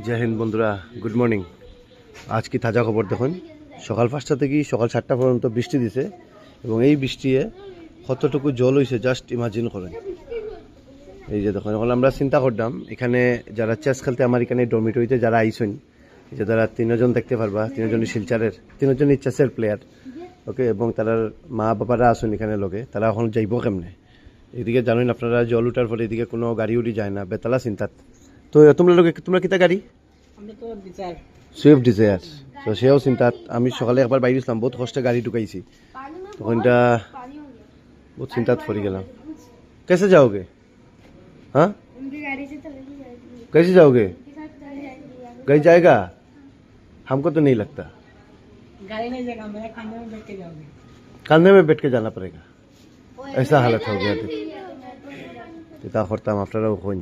জয় হিন্দ বন্ধুরা, good morning. আজ কি তাজা খবর দেখুন। সকাল 5টা থেকে সকাল 7টা পর্যন্ত বৃষ্টি দিছে এবং এই বৃষ্টিতে কতটুকু জল হয়েছে জাস্ট ইমাজিন করেন। এই যে দেখুন, এখন আমরা চিন্তা করতাম এখানে যারা চেস খেলতে আমার এখানে ডরমিটরিতে যারা আইসেন, যে তারা 3জন দেখতে পারবা, 3জনই শিলচারের, 3জনই চেসের প্লেয়ার। ওকে, এবং তার মা বাবারা আসুন এখানে লোকে, তারা এখন যাইব কেমনে। এদিকে জানেন আপনারা জল উঠার ফলে এদিকে কোনো গাড়ি উড়ি যায় না, বেতালা চিন্তাত। তো তোমরা কিতা গাড়ি? Swift Dzire. তো সেও চিন্তাত। আমি সকালে একবার বাইরে ছিলাম, বহুত কষ্টে গাড়ি ঢুকাইছি, তখনটা বহুত চিন্তাত পড়ে গেলাম। कैसे जाओगे? हाँ, कैसे जाओगे? गाड़ी जाएगा? हमको तो नहीं लगता। गाड़ी नहीं जाएगा, मेरे खाने में बैठ के जाओगे। कंधे में बैठ के जाना पड़ेगा, ऐसा हालत हो गया। ता करताम আপনারাও কইন।